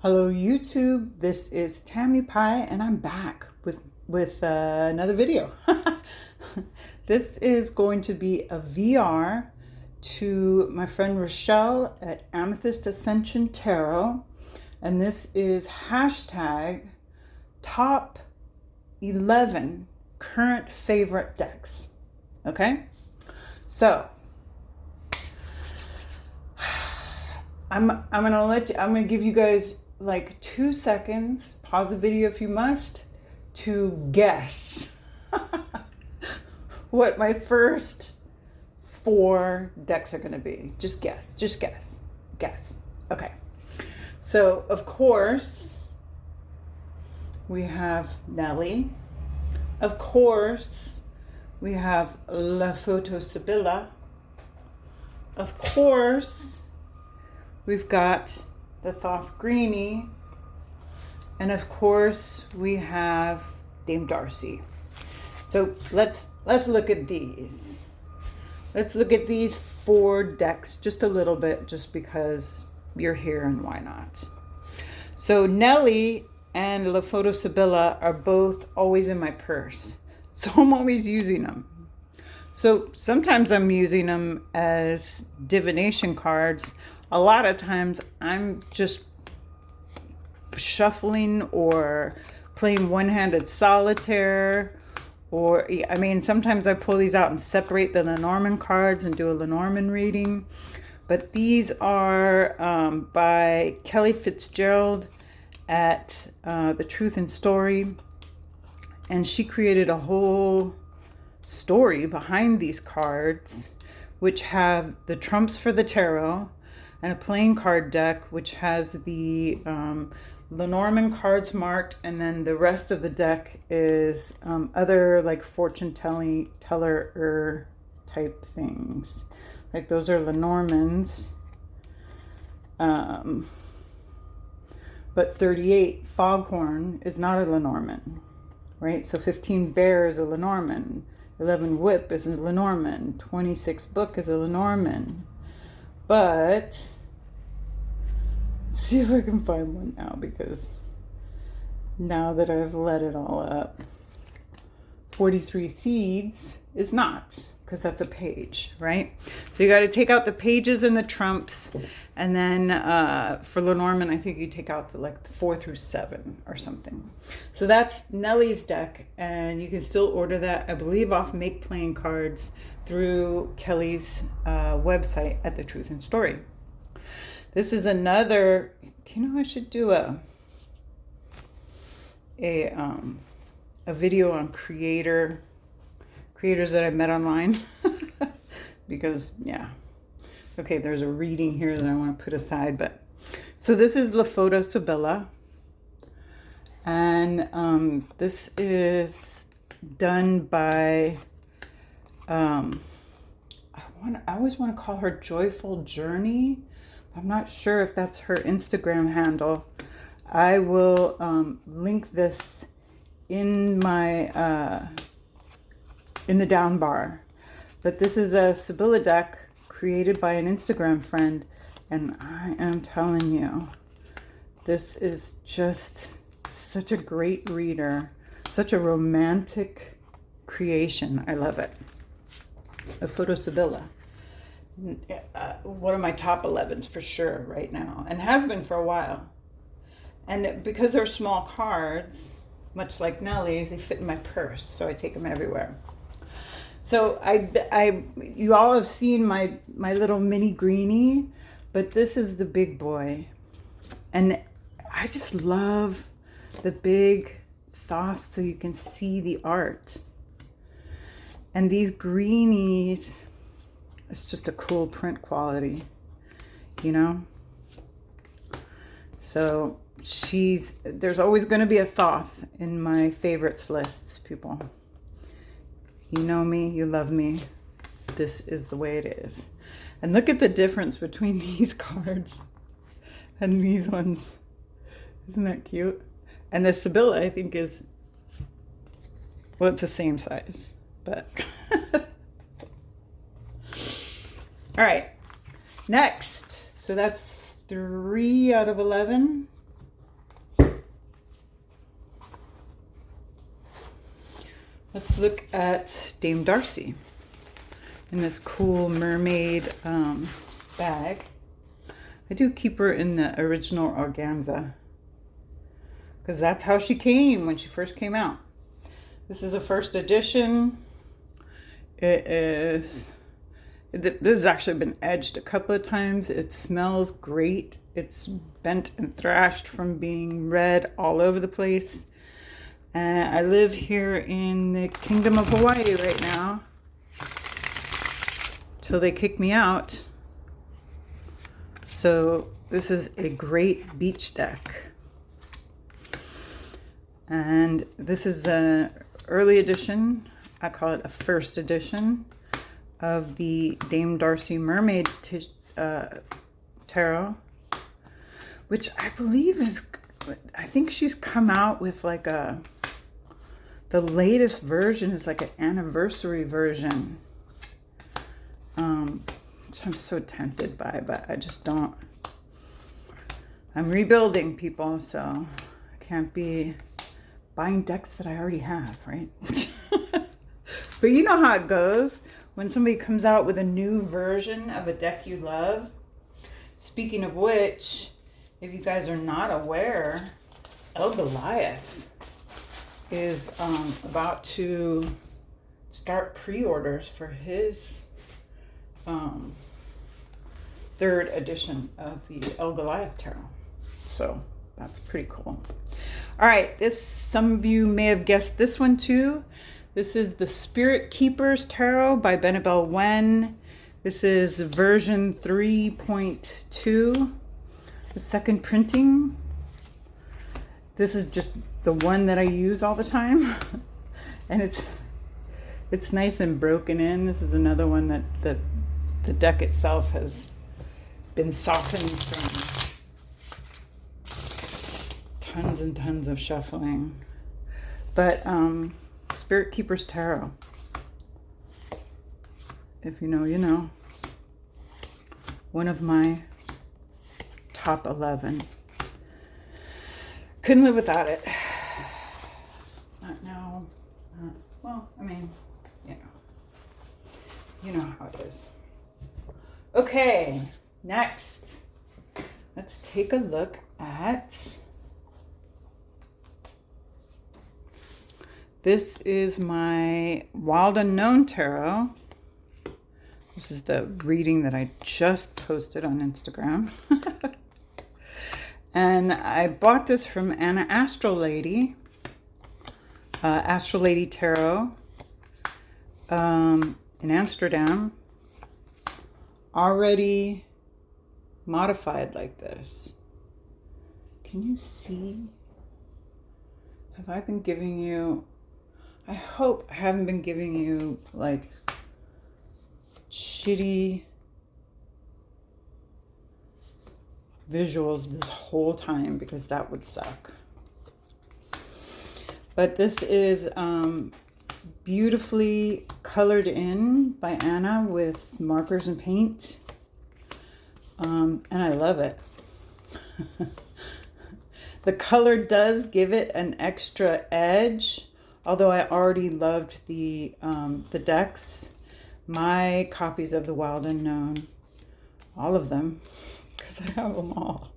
Hello YouTube, this is Tammy Pie and I'm back with another video. This is going to be a VR to my friend Rochelle at Amethyst Ascension Tarot, and this is hashtag top 11 current favorite decks. Okay, so I'm gonna give you guys like 2 seconds, pause the video if you must, to guess what my first 4 decks are gonna be. Just guess. Okay. So of course we have Nelly. Of course we have Leoto Sabila. Of course we've got the Thoth Greenie, and of course we have Dame Darcy. So let's look at these. Let's look at these 4 decks just a little bit, just because you're here and why not. So Nelly and Leoto Sabila are both always in my purse, so I'm always using them. So sometimes I'm using them as divination cards. A lot of times I'm just shuffling or playing one-handed solitaire, or sometimes I pull these out and separate the Lenormand cards and do a Lenormand reading. But these are by Kelly Fitzgerald at The Truth and Story, and she created a whole story behind these cards, which have the trumps for the tarot, and a playing card deck which has the Lenormand cards marked, and then the rest of the deck is other like fortune teller type things. Like those are Lenormands. But 38 Foghorn is not a Lenormand, right? So 15 Bear is a Lenormand, 11 Whip is a Lenormand, 26 Book is a Lenormand. But let's see if I can find one now, because now that I've let it all up, 43 Seeds is not, because that's a page, right? So you got to take out the pages and the trumps, and then for Lenormand, I think you take out the 4 through 7 or something. So that's Nelly's deck, and you can still order that, I believe, off Make Playing Cards through Kelly's website at The Truth and Story. This is another, I should do a video on creators that I met online. Because, yeah. Okay, there's a reading here that I want to put aside. But so this is Leoto Sabila. And this is done by, I always want to call her Joyful Journey. I'm not sure if that's her Instagram handle. I will link this in my in the down bar. But this is a Sabila deck created by an Instagram friend, and I am telling you, this is just such a great reader, such a romantic creation. I love it. Leoto Sabila. One of my top 11s for sure right now, and has been for a while. And because they're small cards, much like Nelly, they fit in my purse, so I take them everywhere. So you all have seen my little mini greenie, but this is the big boy, and I just love the big Thoth, so you can see the art. And these greenies, it's just a cool print quality, So there's always going to be a Thoth in my favorites lists, people. You know me, you love me. This is the way it is. And look at the difference between these cards and these ones. Isn't that cute? And the Sabila, I think, is, well, it's the same size, but all right, next. So that's 3 out of 11. Let's look at Dame Darcy in this cool mermaid bag. I do keep her in the original organza because that's how she came when she first came out. This is a first edition. This has actually been edged a couple of times. It smells great. It's bent and thrashed from being read all over the place. I live here in the Kingdom of Hawaii right now till they kick me out. So this is a great beach deck. And this is an early edition. I call it a first edition of the Dame Darcy Mermaid Tarot, which I believe is, I think she's come out with like the latest version is like an anniversary version, which I'm so tempted by, but I just don't. I'm rebuilding, people, so I can't be buying decks that I already have, right? But you know how it goes when somebody comes out with a new version of a deck you love. Speaking of which, if you guys are not aware, El Goliath is about to start pre-orders for his third edition of the El Goliath Tarot. So that's pretty cool. All right, some of you may have guessed this one too. This is the Spirit Keepers Tarot by Benabel Wen. This is version 3.2, the second printing. This is just the one that I use all the time. And it's nice and broken in. This is another one that the deck itself has been softened from tons and tons of shuffling. But Spirit Keepers Tarot. If you know, you know. One of my top 11. Couldn't live without it. Not now. Well, I mean, you know how it is. Okay, next. Let's take a look at... This is my Wild Unknown Tarot. This is the reading that I just posted on Instagram. And I bought this from Anna Astral Lady. Astral Lady Tarot. In Amsterdam. Already modified like this. Can you see? Have I been giving you... I hope I haven't been giving you like shitty visuals this whole time, because that would suck. But this is beautifully colored in by Anna with markers and paint. And I love it. The color does give it an extra edge. Although I already loved the decks, my copies of the Wild Unknown, all of them, because I have them all.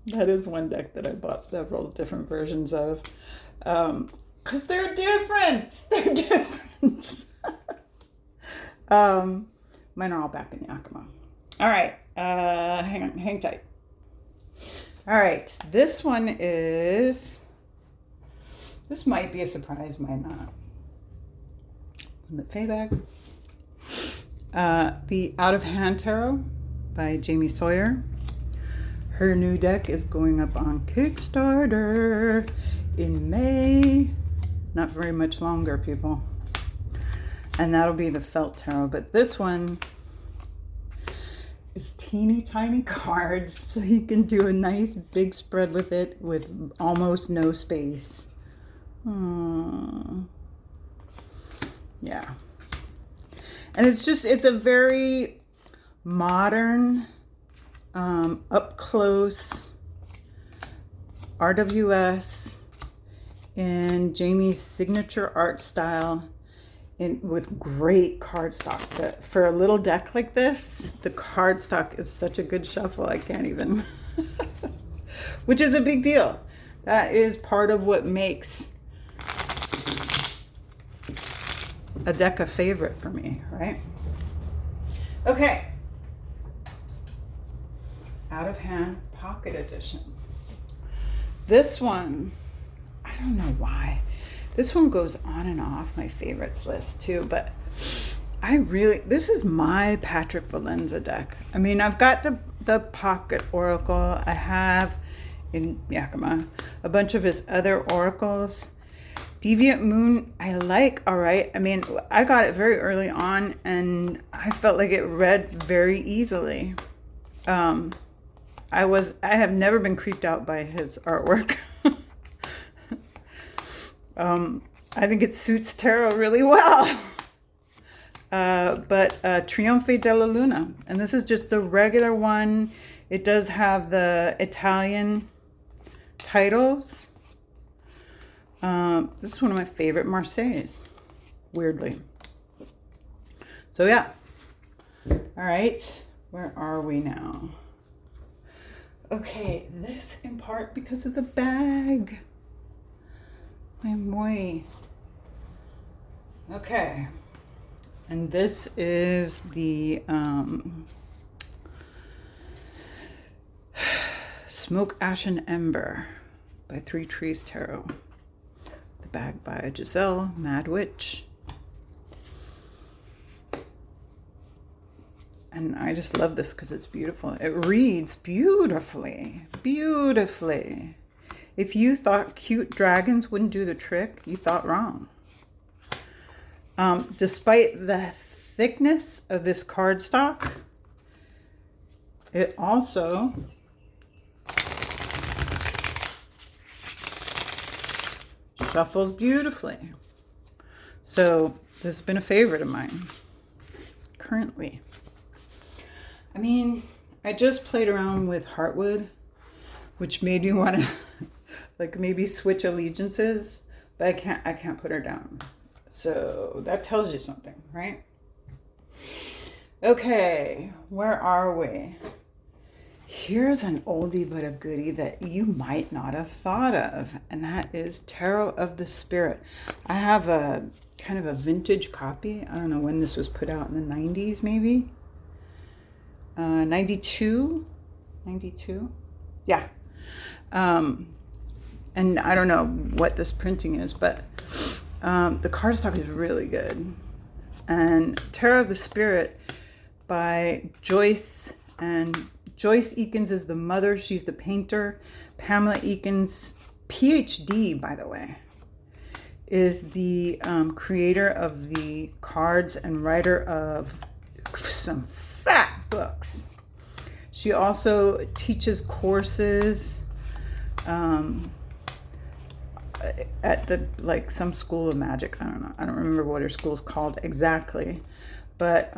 That is one deck that I bought several different versions of, because they're different. They're different. Mine are all back in Yakima. All right, hang tight. All right, this one is... This might be a surprise, might not. The Faybag. The Out of Hand Tarot by Jamie Sawyer. Her new deck is going up on Kickstarter in May. Not very much longer, people. And that'll be the Felt Tarot. But this one is teeny tiny cards, so you can do a nice big spread with it with almost no space. Yeah. And it's a very modern, up close RWS in Jamie's signature art style with great cardstock. But for a little deck like this, the cardstock is such a good shuffle, I can't even. Which is a big deal. That is part of what makes a deck a favorite for me, right? Okay. Out of Hand Pocket Edition. This one, I don't know why. This one goes on and off my favorites list too, but this is my Patrick Valenza deck. I mean, I've got the Pocket Oracle. I have in Yakima a bunch of his other oracles. Deviant Moon, I like, all right. I mean, I got it very early on and I felt like it read very easily. I have never been creeped out by his artwork. I think it suits tarot really well. But Triump De La Luna, and this is just the regular one. It does have the Italian titles. This is one of my favorite Marseilles, weirdly. So yeah. All right, where are we now? Okay, this in part because of the bag. Muy. Okay, and this is the Smoke, Ash and Ember by Three Trees Tarot. The bag by Giselle Mad Witch. And I just love this because it's beautiful. It reads beautifully, beautifully. If you thought cute dragons wouldn't do the trick, you thought wrong. Despite the thickness of this cardstock, it also shuffles beautifully. So this has been a favorite of mine currently. I mean, I just played around with Heartwood, which made me want to like maybe switch allegiances, but I can't put her down. So that tells you something, right? Okay, where are we? Here's an oldie but a goodie that you might not have thought of, and that is Tarot of the Spirit. I have a kind of a vintage copy. I don't know when this was put out, in the 90s maybe? 92? Yeah. And I don't know what this printing is, but the cardstock is really good. And Tarot of the Spirit by Joyce, and Joyce Eakins is the mother. She's the painter. Pamela Eakins, PhD, by the way, is the creator of the cards and writer of some fat books. She also teaches courses at some school of magic. I don't know. I don't remember what her school's called exactly, but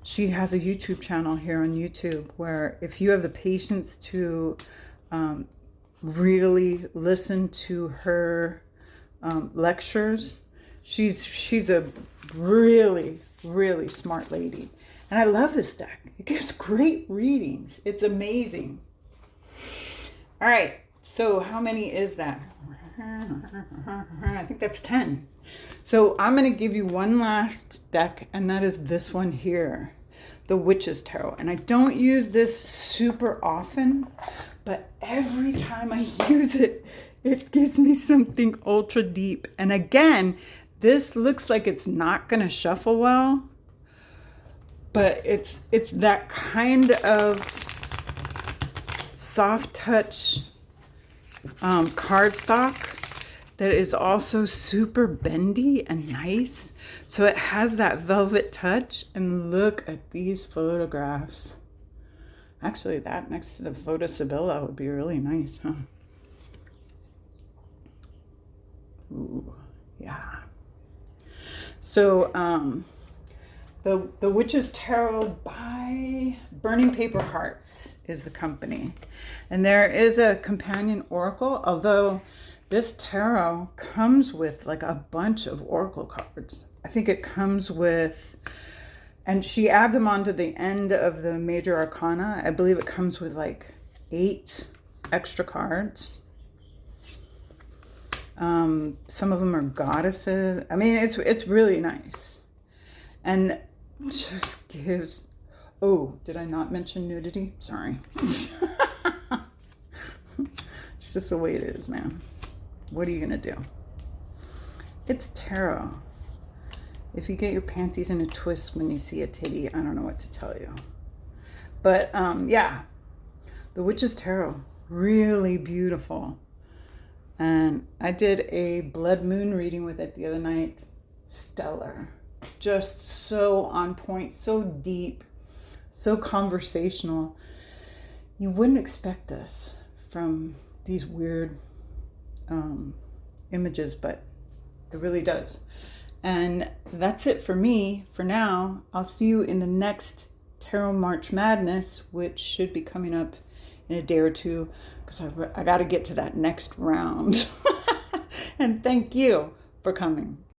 she has a YouTube channel here on YouTube where if you have the patience to really listen to her lectures, she's a really, really smart lady. And I love this deck. It gives great readings. It's amazing. All right. So how many is that? I think that's 10. So I'm going to give you one last deck, and that is this one here, the Witch's Tarot. And I don't use this super often, but every time I use it, it gives me something ultra deep. And again, this looks like it's not going to shuffle well, but it's that kind of soft touch cardstock that is also super bendy and nice. So it has that velvet touch. And look at these photographs. Actually, that next to the photo Sabila would be really nice, huh? Ooh, yeah. So the Witch's Tarot by Burning Paper Hearts is the company. And there is a companion oracle, although This tarot comes with like a bunch of oracle cards. I think it comes with, and she adds them on to the end of the major arcana. I believe it comes with like 8 extra cards. Some of them are goddesses. I mean, it's really nice. And just gives, oh, did I not mention nudity? Sorry. It's just the way it is, man. What are you going to do? It's tarot. If you get your panties in a twist when you see a titty, I don't know what to tell you. But yeah, the Witch's Tarot, really beautiful. And I did a blood moon reading with it the other night. Stellar. Just so on point, so deep, so conversational. You wouldn't expect this from these weird images, but it really does. And that's it for me for now. I'll see you in the next Tarot March Madness, which should be coming up in a day or two, because I got to get to that next round. And thank you for coming.